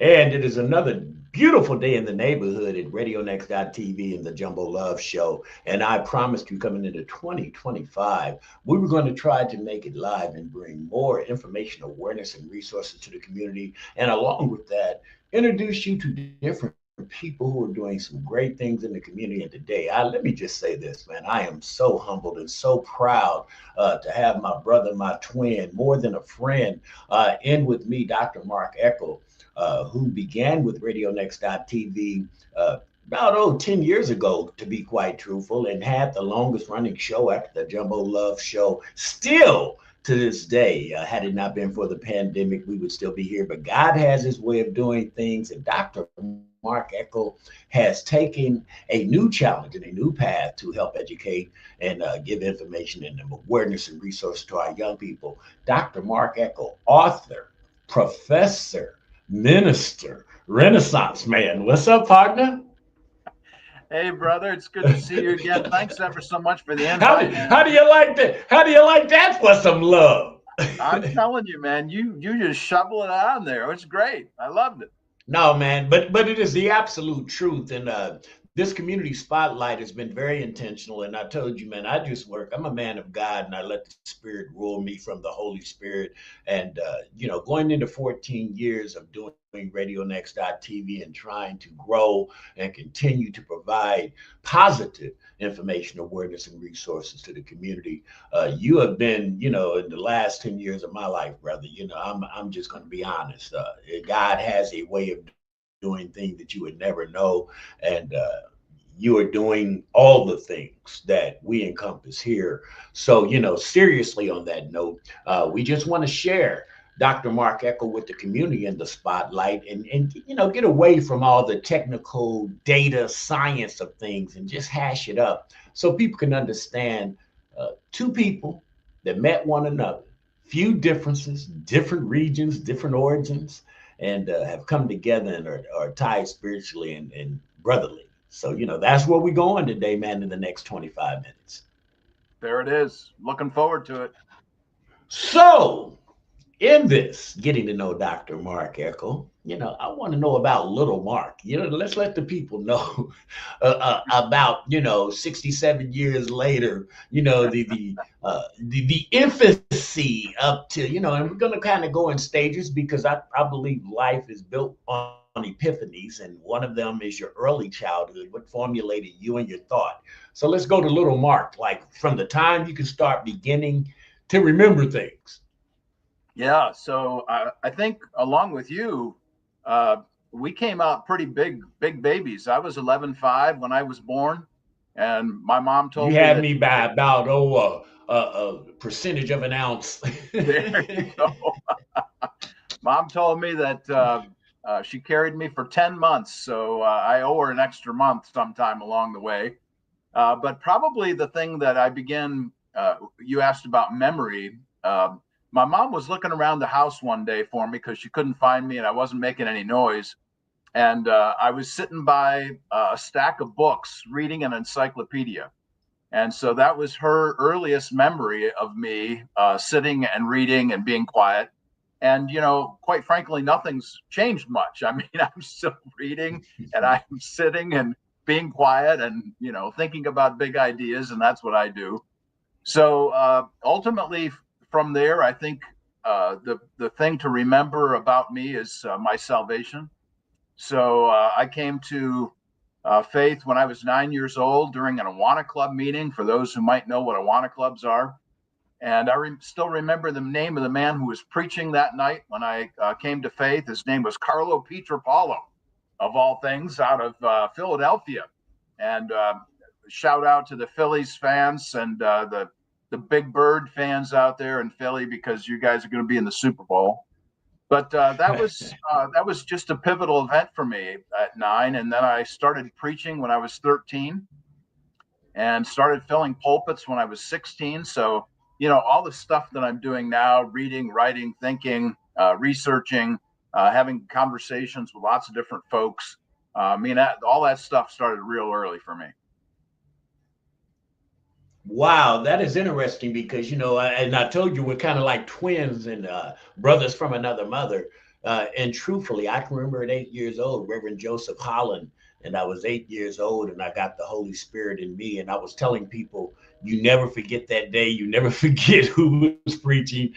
And it is another beautiful day in the neighborhood at RadioNext.tv and the Jumbo Love Show. And I promised you coming into 2025, we were going to try to make it live and bring more information, awareness, and resources to the community. And along with that, introduce you to different people who are doing some great things in the community. And today, let me just say this, man, I am so humbled and so proud to have my brother, my twin, more than a friend, in with me, Dr. Mark Eckel, who began with RadioNext.tv about 10 years ago, to be quite truthful, and had the longest running show after the Jumbo Love Show. Still to this day, had it not been for the pandemic, we would still be here. But God has his way of doing things, and Dr. Mark Eckel has taken a new challenge and a new path to help educate and give information and awareness and resources to our young people. Dr. Mark Eckel, author, professor, minister, Renaissance man. What's up, partner? Hey, brother, it's good to see you again. Thanks ever so much for the How do, invite, how man. do you like that? How do you like that for some love? I'm telling you, man, you just shovel it on there. It's great. I loved it. No, man, but it is the absolute truth, and this community spotlight has been very intentional. And I told you, man, I just work. I'm a man of God, and I let the Spirit rule me from the Holy Spirit. And going into 14 years of doing RadioNext.tv and trying to grow and continue to provide positive information, awareness, and resources to the community. You have been, in the last 10 years of my life, brother. I'm just going to be honest. God has a way of doing things that you would never know, and you are doing all the things that we encompass here. So, seriously, on that note, we just want to share Dr. Mark Eckel with the community in the spotlight, and get away from all the technical data science of things and just hash it up so people can understand two people that met one another, few differences, different regions, different origins, and have come together and are tied spiritually and brotherly. So, that's where we're going today, man, in the next 25 minutes. There it is. Looking forward to it. So, in this getting to know Dr. Mark Eckel, I want to know about little Mark. Let's let the people know about 67 years later. The infancy up to and we're going to kind of go in stages because I believe life is built on epiphanies, and one of them is your early childhood. What formulated you and your thought? So let's go to little Mark, like from the time you can start beginning to remember things. Yeah. So I think along with you, uh, we came out pretty big babies. I was 11.5 when I was born, and my mom You told me had that. me by about a percentage of an ounce. There you go. Mom told me that she carried me for 10 months, so I owe her an extra month sometime along the way. But probably the thing that I began, you asked about memory. My mom was looking around the house one day for me because she couldn't find me and I wasn't making any noise. And I was sitting by a stack of books reading an encyclopedia. And so that was her earliest memory of me sitting and reading and being quiet. And, quite frankly, nothing's changed much. I mean, I'm still reading and I'm sitting and being quiet and, thinking about big ideas. And that's what I do. So ultimately, from there, I think the thing to remember about me is my salvation. So I came to faith when I was 9 years old during an Awana Club meeting, for those who might know what Awana Clubs are. And I still remember the name of the man who was preaching that night when I came to faith. His name was Carlo Pietropalo, of all things, out of Philadelphia. And shout out to the Phillies fans and the Big Bird fans out there in Philly because you guys are going to be in the Super Bowl. But that was just a pivotal event for me at 9, and then I started preaching when I was 13, and started filling pulpits when I was 16. So all the stuff that I'm doing now, reading, writing, thinking, researching, having conversations with lots of different folks. I mean, all that stuff started real early for me. Wow, that is interesting because and I told you we're kind of like twins and brothers from another mother. And truthfully, I can remember at 8 years old, Reverend Joseph Holland, and I was 8 years old, and I got the Holy Spirit in me. And I was telling people, you never forget that day. You never forget who was preaching,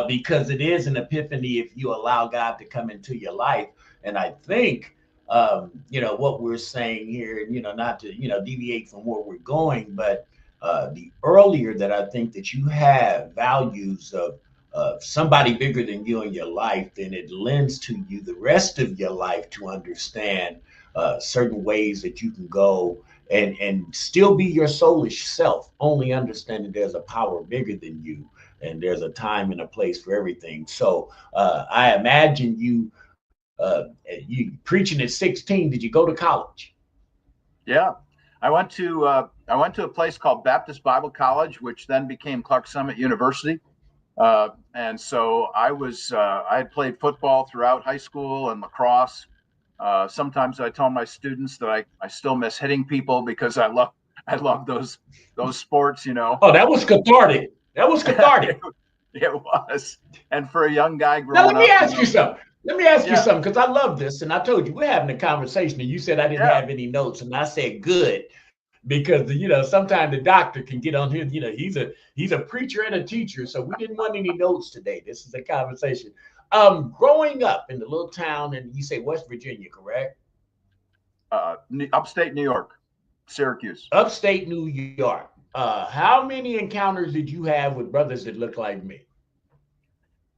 because it is an epiphany if you allow God to come into your life. And I think, what we're saying here, not to, deviate from where we're going, but the earlier that I think that you have values of somebody bigger than you in your life, then it lends to you the rest of your life to understand certain ways that you can go and still be your soulish self, only understanding there's a power bigger than you and there's a time and a place for everything. So I imagine you preaching at 16. Did you go to college? Yeah, I went to a place called Baptist Bible College, which then became Clark Summit University. And so I had played football throughout high school and lacrosse. Sometimes I tell my students that I still miss hitting people because I love those sports, Oh, that was cathartic. That was it, cathartic. it was. And for a young guy Now let growing me up, ask you something. Let me ask you yeah, something because I love this, and I told you we're having a conversation, and you said I didn't yeah, have any notes, and I said good because sometimes the doctor can get on here. He's a preacher and a teacher, so we didn't want any notes today. This is a conversation. Growing up in the little town, and you say West Virginia, correct? upstate New York, Syracuse. Upstate New York. How many encounters did you have with brothers that look like me?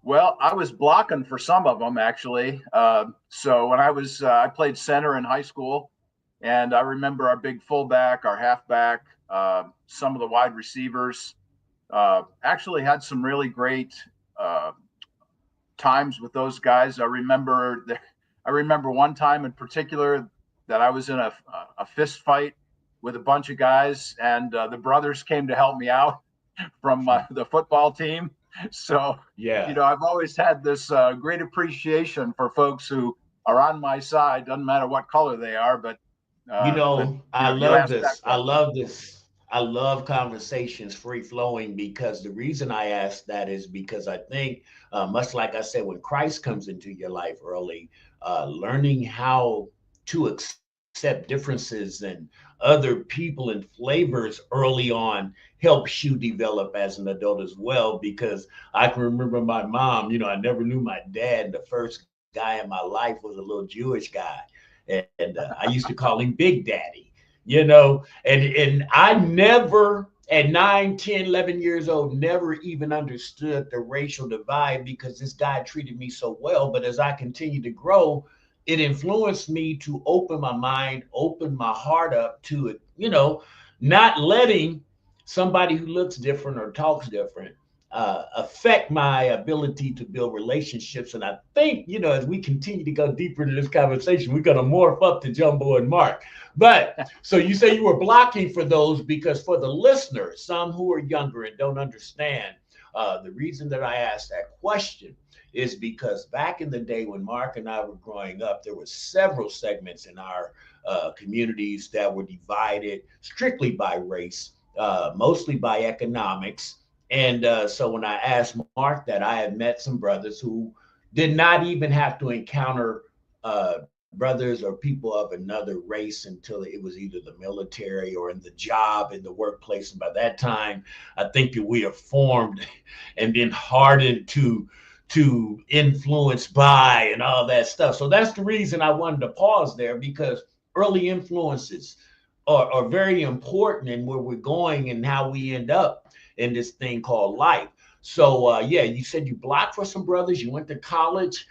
Well, I was blocking for some of them actually. So when I played center in high school, and I remember our big fullback, our halfback, some of the wide receivers. Actually, had some really great uh, times with those guys. I remember one time in particular that I was in a fist fight with a bunch of guys, and the brothers came to help me out from the football team. So, Yeah. I've always had this great appreciation for folks who are on my side. Doesn't matter what color they are, but I you love asked that this. I question. love this. I love conversations free flowing because the reason I ask that is because I think, much like I said, when Christ comes into your life early, learning how to accept differences and other people and flavors early on helps you develop as an adult as well. Because I can remember my mom, I never knew my dad. The first guy in my life was a little Jewish guy. And I used to call him Big Daddy, and I never at 9, 10, 11 years old never even understood the racial divide because this guy treated me so well. But as I continued to grow, it influenced me to open my mind, open my heart up to it, not letting somebody who looks different or talks different affect my ability to build relationships. And I think, as we continue to go deeper into this conversation, we're going to morph up to Jumbo and Mark. But so you say you were blocking for those because for the listener, some who are younger and don't understand, the reason that I asked that question is because back in the day when Mark and I were growing up, there were several segments in our communities that were divided strictly by race, mostly by economics. And so when I asked Mark that, I had met some brothers who did not even have to encounter brothers or people of another race until it was either the military or in the job, in the workplace. And by that time, I think that we are formed and been hardened to influence by and all that stuff. So that's the reason I wanted to pause there because early influences are very important in where we're going and how we end up in this thing called life. So yeah, you said you blocked for some brothers. You went to college.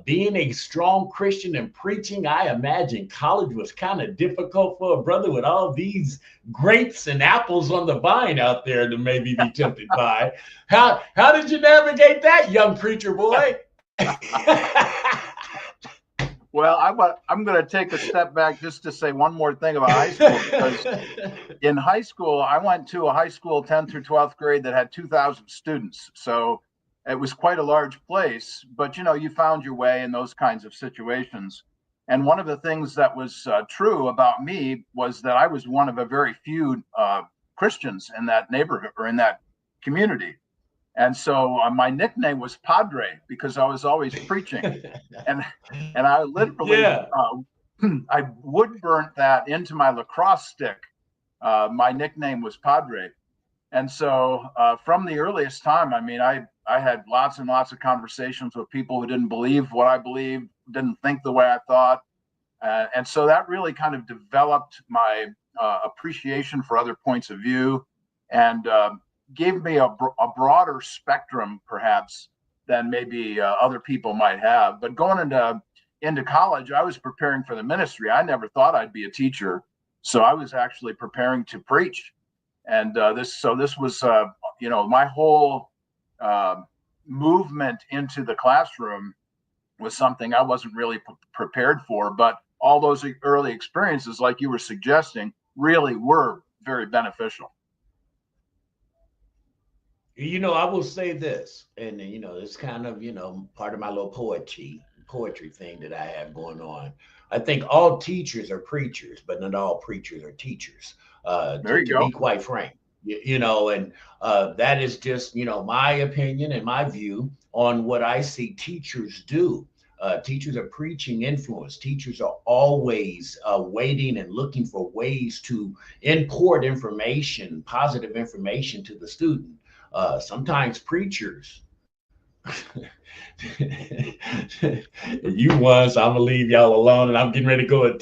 Being a strong Christian and preaching, I imagine college was kind of difficult for a brother with all these grapes and apples on the vine out there to maybe be tempted by. How did you navigate that, young preacher boy? Well, I'm going to take a step back just to say one more thing about high school, because in high school, I went to a high school 10th through 12th grade that had 2,000 students. So it was quite a large place, but you found your way in those kinds of situations. And one of the things that was true about me was that I was one of a very few Christians in that neighborhood or in that community. And so my nickname was Padre because I was always preaching, and I literally Yeah. I wood burnt that into my lacrosse stick. My nickname was Padre, and so from the earliest time, I mean, I had lots and lots of conversations with people who didn't believe what I believed, didn't think the way I thought, and so that really kind of developed my appreciation for other points of view, and gave me a broader spectrum, perhaps, than maybe other people might have. But going into college, I was preparing for the ministry. I never thought I'd be a teacher, so I was actually preparing to preach. And this was my whole uh, movement into the classroom was something I wasn't really prepared for. But all those early experiences, like you were suggesting, really were very beneficial. I will say this, and it's kind of, part of my little poetry thing that I have going on. I think all teachers are preachers, but not all preachers are teachers. There you To be go. quite frank, and that is just, my opinion and my view on what I see teachers do. Teachers are preaching influence. Teachers are always waiting and looking for ways to import information, positive information to the student. Sometimes preachers, you once, I'm gonna leave y'all alone, and I'm getting ready to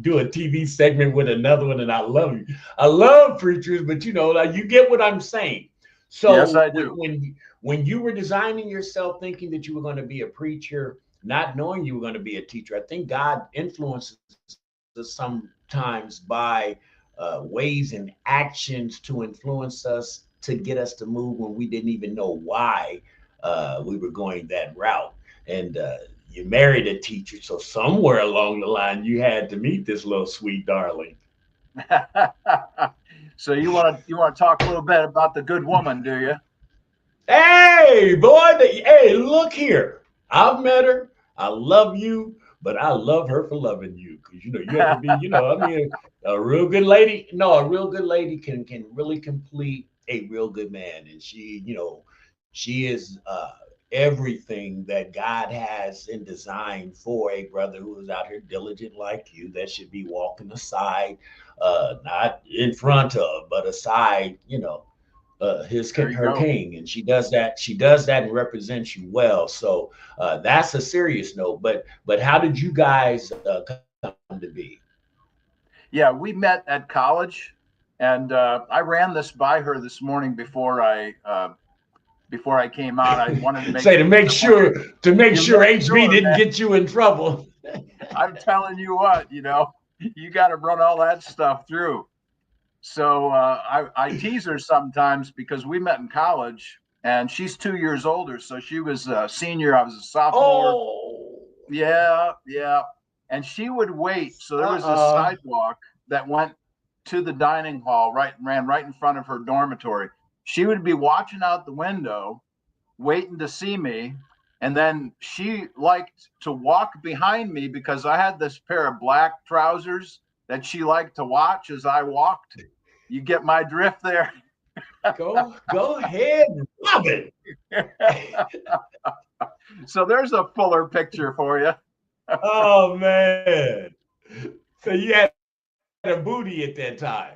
do a TV segment with another one, and I love you. I love preachers, but like, you get what I'm saying. Yes, So I do. when you were designing yourself, thinking that you were going to be a preacher, not knowing you were going to be a teacher, I think God influences us sometimes by ways and actions to influence us to get us to move when we didn't even know why we were going that route. And you married a teacher, so somewhere along the line, you had to meet this little sweet darling. So you want to talk a little bit about the good woman, do you? Hey, boy, hey, look here. I've met her. I love you, but I love her for loving you because you have to be, I mean, a real good lady. No, a real good lady can really complete a real good man, and she is everything that God has in design for a brother who is out here diligent like you. That should be walking aside, not in front of, but aside. There you Her go. king, and she does that and represents you well. So that's a serious note. But how did you guys come to be? Yeah, we met at college, and I ran this by her this morning before I came on. I wanted to make Say, to sure. make sure to make You sure make HB sure, didn't man. get you in trouble. I'm telling you what, you got to run all that stuff through. So I tease her sometimes because we met in college, and she's 2 years older. So she was a senior, I was a sophomore. Oh, Yeah, yeah. And she would wait. So there was this uh-uh. sidewalk that went to the dining hall, ran right in front of her dormitory. She would be watching out the window, waiting to see me. And then she liked to walk behind me because I had this pair of black trousers that she liked to watch as I walked. You get my drift there. Go ahead, love it. So there's a fuller picture for you. Oh man. So you had a booty at that time.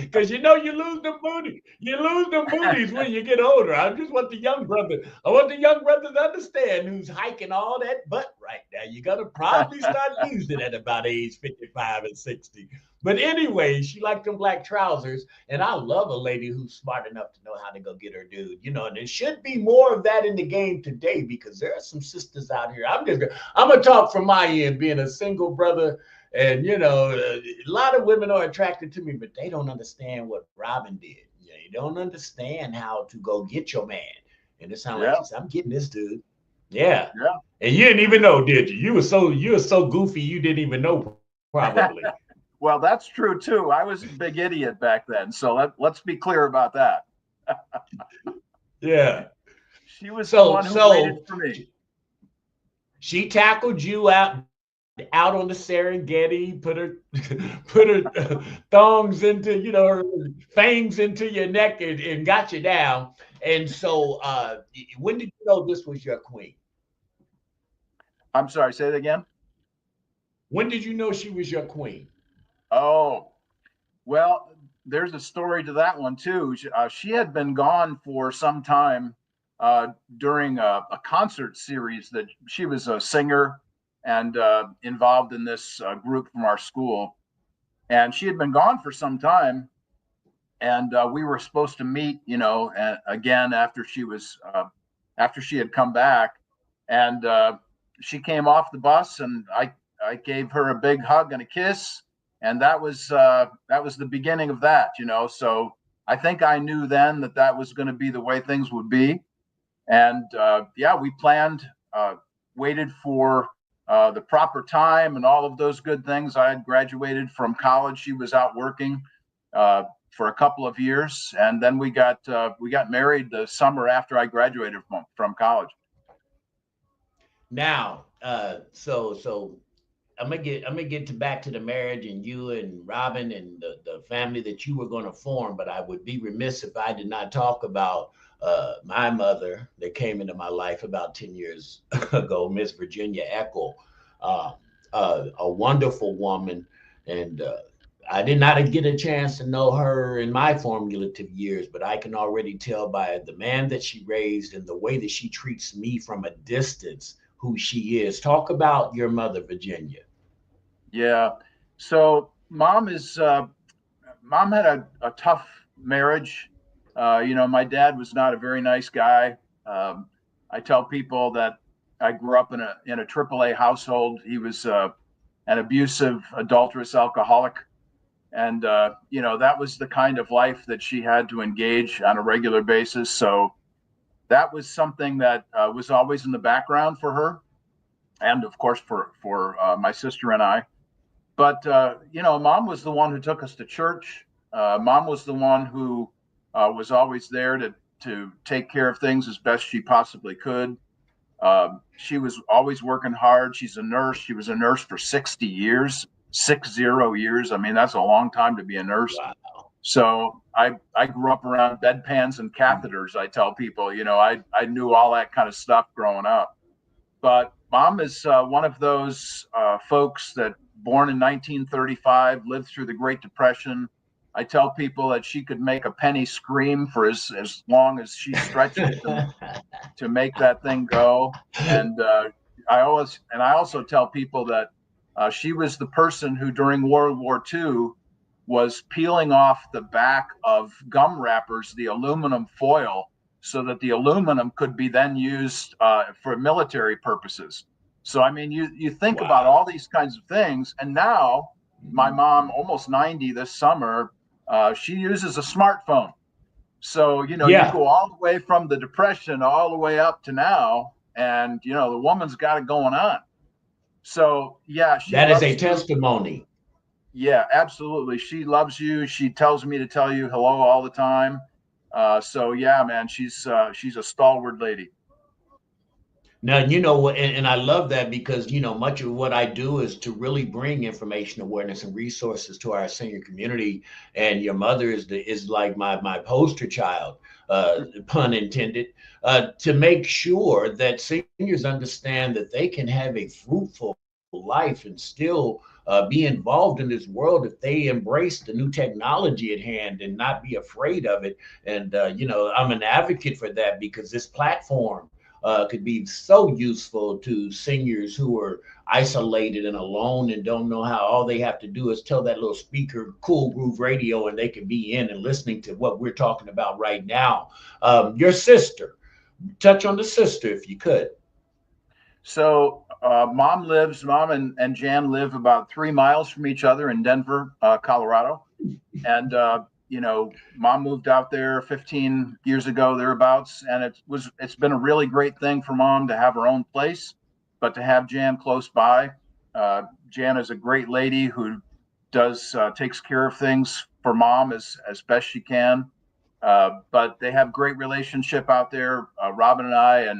Because you lose the booty. You lose the booties when you get older. I just want the young brother. I want the young brother to understand who's hiking all that butt right now. You're gonna probably start losing at about age 55 and 60. But anyway, she liked them black trousers, and I love a lady who's smart enough to know how to go get her dude. And there should be more of that in the game today because there are some sisters out here. I'm gonna talk from my end, being a single brother, and a lot of women are attracted to me, but they don't understand what Robin did. You don't understand how to go get your man. And it sounded like Yeah, she said, "I'm getting this dude." Yeah, yeah. and you didn't even know, did you? You were so goofy, you didn't even know probably. Well, that's true too. I was a big idiot back then. So let's be clear about that. Yeah. She was the So one who waited so for me. she tackled you out. out on the Serengeti, put her put her thongs into, her fangs into your neck and got you down. And so, when did you know this was your queen? I'm sorry, say it again. When did you know she was your queen? Oh, well, there's a story to that one too. She had been gone for some time during a concert series that she was a singer and involved in this group from our school. And she had been gone for some time. And we were supposed to meet, again after she had come back. And she came off the bus, and I gave her a big hug and a kiss, and that was the beginning of that. So I think I knew then that that was going to be the way things would be. And yeah, we planned, waited for the proper time and all of those good things. I had graduated from college. She was out working for a couple of years, and then we got married the summer after I graduated from college. Now, so I'm gonna get to back to the marriage and you and Robin and the family that you were gonna form, but I would be remiss if I did not talk about my mother that came into my life about 10 years ago, Miss Virginia Eckel, uh, a wonderful woman, and I did not get a chance to know her in my formulative years, but I can already tell by the man that she raised and the way that she treats me from a distance who she is. Talk about your mother, Virginia. Yeah. So mom had a tough marriage. My dad was not a very nice guy. Um, I tell people that I grew up in a AAA household. He was an abusive, adulterous alcoholic, and that was the kind of life that she had to engage on a regular basis. So that was something that was always in the background for her, and of course for my sister and I. But mom was the one who took us to church. Mom was the one who was always there to take care of things as best she possibly could. She was always working hard. She's a nurse. She was a nurse for 60 years, 60 years. I mean, that's a long time to be a nurse. Wow. So I grew up around bedpans and catheters. I tell people, I knew all that kind of stuff growing up. But mom is one of those folks that born in 1935, lived through the Great Depression. I tell people that she could make a penny scream for as long as she stretched it to make that thing go. And I also tell people that she was the person who during World War II was peeling off the back of gum wrappers, the aluminum foil, so that the aluminum could be then used for military purposes. So I mean, you think about Wow. all these kinds of things, and now my mom, almost 90 this summer, she uses a smartphone. So, you Yeah, go all the way from the depression all the way up to now, and the woman's got it going on. So, yeah, she that is loves a you. testimony. Yeah, absolutely. She loves you. She tells me to tell you hello all the time. So yeah, man, she's a stalwart lady. Now, you know what, and I love that because, much of what I do is to really bring information, awareness, and resources to our senior community. And your mother is like my poster child, pun intended, to make sure that seniors understand that they can have a fruitful life and still be involved in this world if they embrace the new technology at hand and not be afraid of it. And I'm an advocate for that because this platform could be so useful to seniors who are isolated and alone and don't know how. All they have to do is tell that little speaker, Cool Groove Radio, and they can be in and listening to what we're talking about right now. Your sister, touch on the sister if you could. So mom and Jan live about 3 miles from each other in Denver, Colorado. And mom moved out there 15 years ago thereabouts, and it's been a really great thing for mom to have her own place, but to have Jan close by. Jan is a great lady who does takes care of things for mom as best she can. But they have great relationship out there. Robin and I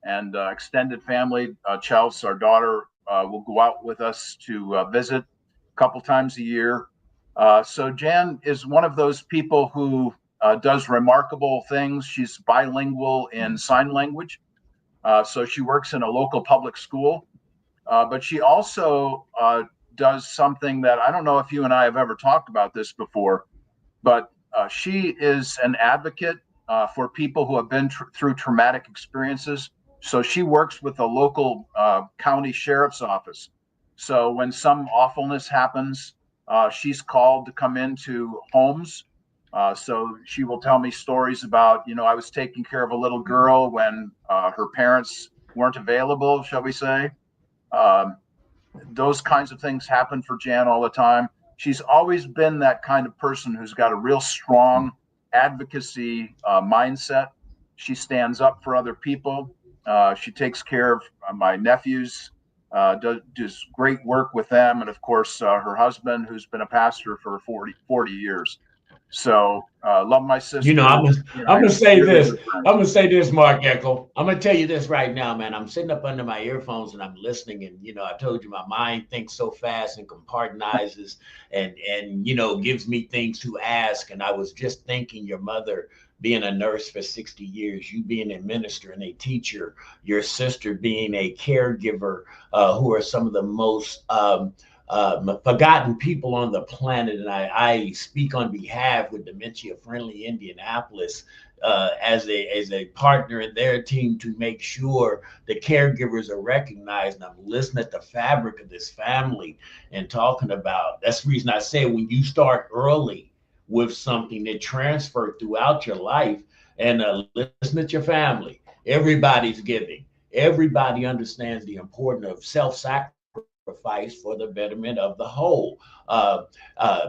and extended family. Chelsea, our daughter, will go out with us to visit a couple times a year. So Jan is one of those people who does remarkable things. She's bilingual in sign language. So she works in a local public school, but she also does something that I don't know if you and I have ever talked about this before, but she is an advocate for people who have been through traumatic experiences. So she works with the local county sheriff's office. So when some awfulness happens, she's called to come into homes. So she will tell me stories about, I was taking care of a little girl when her parents weren't available, shall we say. Um, those kinds of things happen for Jan all the time. She's always been that kind of person who's got a real strong advocacy mindset. She stands up for other people. She takes care of my nephews, does great work with them. And of course, her husband, who's been a pastor for 40 years. So love my sister. I'm gonna say Really this. good I'm friends. gonna say this, Mark Eckel. I'm gonna tell you this right now, man. I'm sitting up under my earphones and I'm listening, and I told you my mind thinks so fast and compartmentalizes, and gives me things to ask. And I was just thinking, your mother being a nurse for 60 years, you being a minister and a teacher, your sister being a caregiver, who are some of the most forgotten people on the planet. And I speak on behalf with Dementia Friendly Indianapolis as a partner in their team to make sure the caregivers are recognized. And I'm listening at the fabric of this family and talking about, that's the reason I say when you start early with something that transfer throughout your life, and listen at your family. Everybody's giving. Everybody understands the importance of self-sacrifice for the betterment of the whole.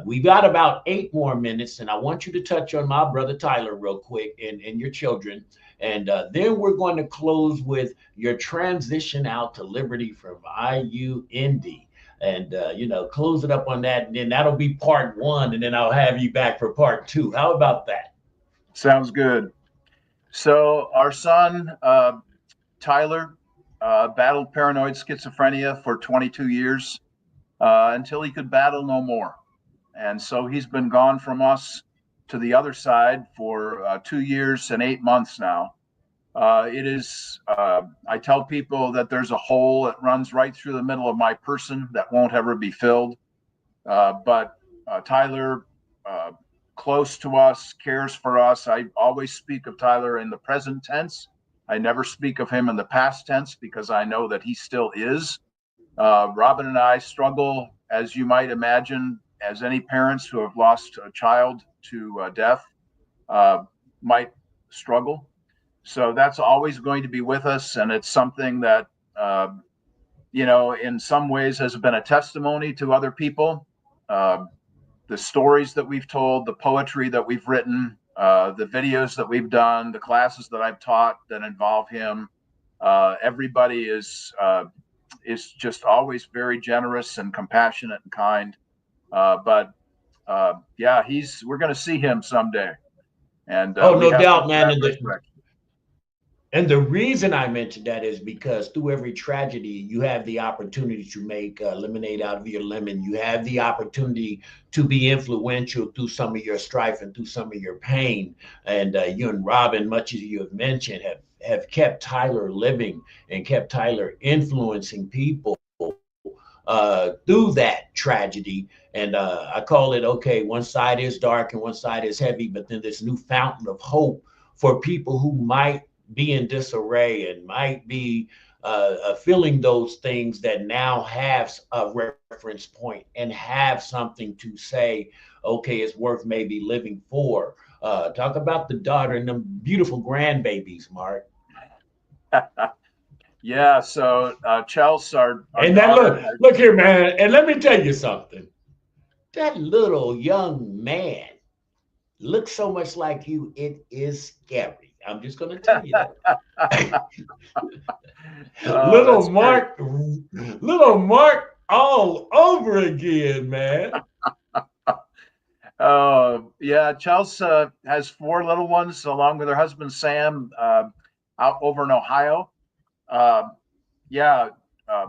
We've got about 8 more minutes, and I want you to touch on my brother Tyler real quick, and your children. And then we're going to close with your transition out to Liberty from IU Indy. And close it up on that, and then that'll be part one, and then I'll have you back for part two. How about that? Sounds good. So our son, Tyler, battled paranoid schizophrenia for 22 years until he could battle no more. And so he's been gone from us to the other side for 2 years and 8 months now. I tell people that there's a hole that runs right through the middle of my person that won't ever be filled. But Tyler, uh, close to us, cares for us. I always speak of Tyler in the present tense. I never speak of him in the past tense because I know that he still is. Robin and I struggle, as you might imagine, as any parents who have lost a child to death uh, might struggle. So that's always going to be with us. And it's something that, in some ways has been a testimony to other people. Uh, the stories that we've told, the poetry that we've written, the videos that we've done, the classes that I've taught that involve him. Everybody is just always very generous and compassionate and kind. But yeah, we're going to see him someday, and Oh, we no have doubt, man. that resurrection. And the reason I mentioned that is because through every tragedy, you have the opportunity to make lemonade out of your lemon. You have the opportunity to be influential through some of your strife and through some of your pain. And you and Robin, much as you have mentioned, have kept Tyler living and kept Tyler influencing people through that tragedy. And I call it, okay, one side is dark and one side is heavy, but then this new fountain of hope for people who might be in disarray and might be feeling those things, that now have a reference point and have something to say, okay, it's worth maybe living for. Talk about the daughter and them beautiful grandbabies, Mark. Yeah. So Chelsea, our And that daughter, look here, man. And let me tell you something. That little young man looks so much like you, it is scary. I'm just going to tell you that. oh, little that's great. Mark, little Mark all over again, man. Yeah, Chelsea has 4 little ones along with her husband Sam out over in Ohio. Uh, yeah,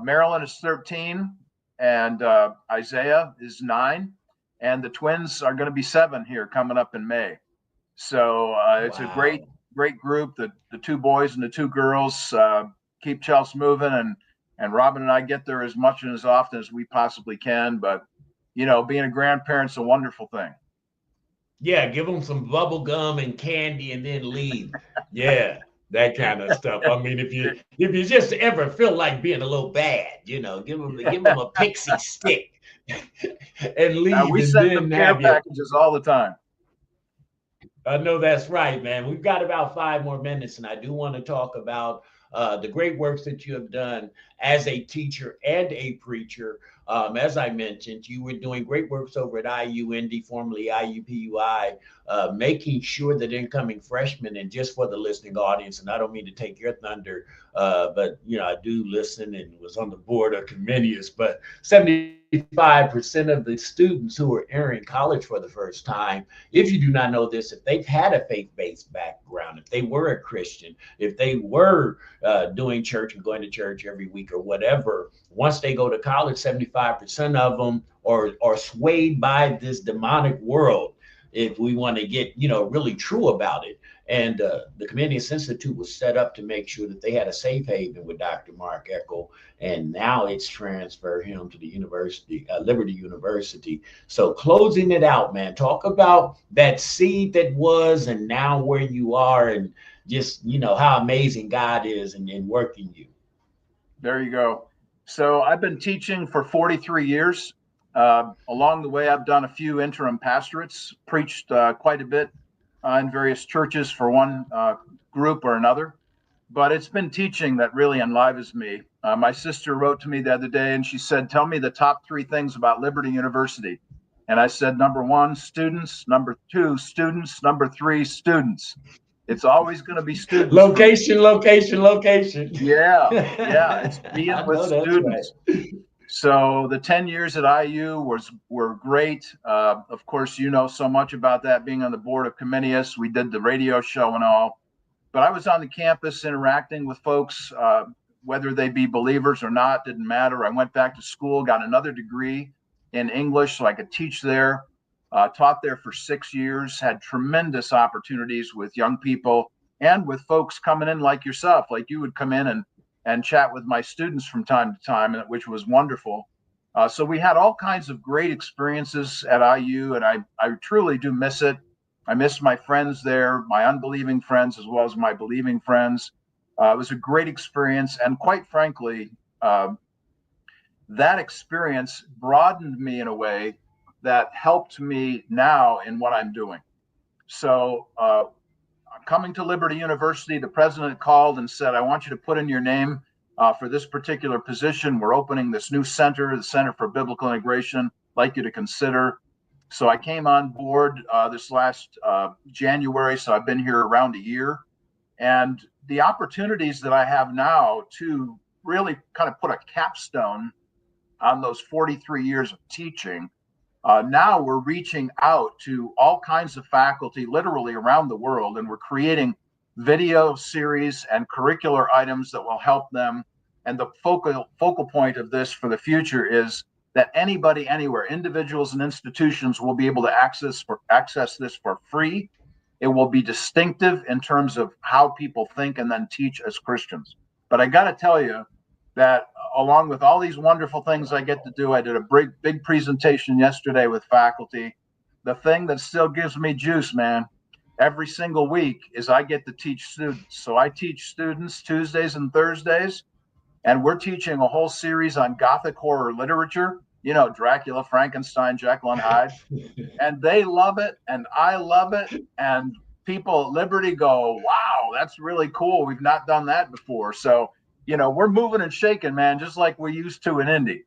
Marilyn is 13, and Isaiah is 9, and the twins are going to be 7 here coming up in May. So it's a great, Wow. great group. The 2 boys and the 2 girls keep Chelsea moving, and Robin and I get there as much and as often as we possibly can. But being a grandparent's a wonderful thing. Yeah, give them some bubble gum and candy and then leave. Yeah, that kind of stuff. I mean, if you just ever feel like being a little bad, give them a pixie stick and leave, We and send them then care have you. packages all the time. I know that's right, man. We've got about 5 more minutes, and I do want to talk about the great works that you have done as a teacher and a preacher. As I mentioned, you were doing great works over at IUND, formerly IUPUI, making sure that incoming freshmen, and just for the listening audience, and I don't mean to take your thunder, but I do listen and was on the board of Comenius, but 75% of the students who are entering college for the first time, if you do not know this, if they've had a faith-based background, if they were a Christian, if they were doing church and going to church every week or whatever, once they go to college, 75% of them are swayed by this demonic world. If we want to get really true about it, and the Comenius Institute was set up to make sure that they had a safe haven with Dr. Mark Eckel, and now it's transferred him to the university, Liberty University. So closing it out, man, talk about that seed that was and now where you are, and just how amazing God is in working you. There you go. So I've been teaching for 43 years. Along the way, I've done a few interim pastorates, preached quite a bit in various churches for one group or another. But it's been teaching that really enlivens me. My sister wrote to me the other day and she said, "Tell me the top 3 things about Liberty University." And I said, number 1, students. Number 2, students. Number 3, students. It's always going to be students for me. Location, location, location. Yeah, yeah, it's being I with know that's right. students. So the 10 years at IU were great. Of course, so much about that, being on the board of Comenius. We did the radio show and all. But I was on the campus interacting with folks, whether they be believers or not, didn't matter. I went back to school, got another degree in English so I could teach there. Taught there for 6 years, had tremendous opportunities with young people and with folks coming in like yourself, like you would come in and chat with my students from time to time, which was wonderful. So we had all kinds of great experiences at IU, and I truly do miss it. I miss my friends there, my unbelieving friends, as well as my believing friends. It was a great experience. And quite frankly, that experience broadened me in a way that helped me now in what I'm doing. So coming to Liberty University, the president called and said, "I want you to put in your name for this particular position. We're opening this new center, the Center for Biblical Integration. I'd like you to consider." So I came on board this last January. So I've been here around a year. And the opportunities that I have now to really kind of put a capstone on those 43 years of teaching. Now we're reaching out to all kinds of faculty literally around the world, and we're creating video series and curricular items that will help them. And the focal point of this for the future is that anybody, anywhere, individuals and institutions will be able to access this for free. It will be distinctive in terms of how people think and then teach as Christians. But I got to tell you that along with all these wonderful things I get to do, I did a big presentation yesterday with faculty. The thing that still gives me juice, man, every single week is I get to teach students. So I teach students Tuesdays and Thursdays, and we're teaching a whole series on Gothic horror literature, Dracula, Frankenstein, Jekyll and Hyde. And they love it, and I love it. And people at Liberty go, "Wow, that's really cool. We've not done that before." So, we're moving and shaking, man, just like we used to in Indy.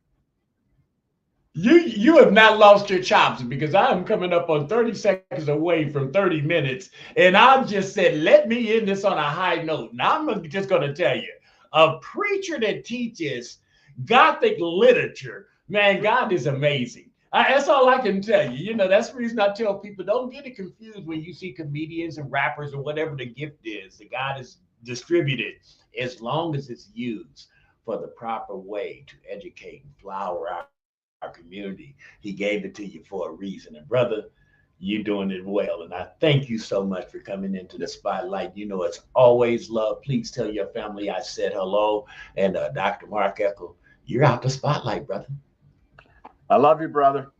You have not lost your chops, because I am coming up on 30 seconds away from 30 minutes. And I've just said, let me end this on a high note. Now I'm just going to tell you, a preacher that teaches Gothic literature, man, God is amazing. That's all I can tell you. That's the reason I tell people, don't get it confused when you see comedians and rappers or whatever the gift is that God has distributed, as long as it's used for the proper way to educate and flower our community. He gave it to you for a reason. And brother, you're doing it well. And I thank you so much for coming into the spotlight. You know, it's always love. Please tell your family I said hello. And Dr. Mark Eckel, you're out the spotlight, brother. I love you, brother.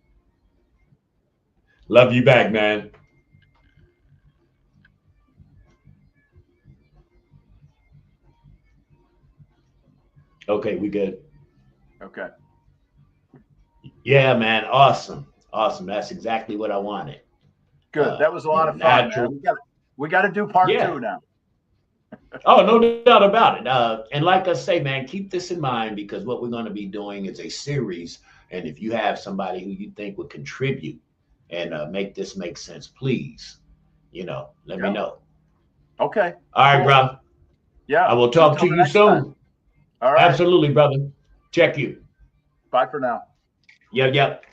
Love you back, man. Okay, we good. Okay. Yeah, man. Awesome. Awesome. That's exactly what I wanted. Good. That was a lot of fun, natural. man. We got to do part Yeah. 2 now. Oh, no doubt about it. And like I say, man, keep this in mind because what we're going to be doing is a series. And if you have somebody who you think would contribute and make this make sense, please, let me know. Okay. All right, bro. Yeah. I will talk to you soon. Time. All right. Absolutely, brother. Check you. Bye for now. Yep.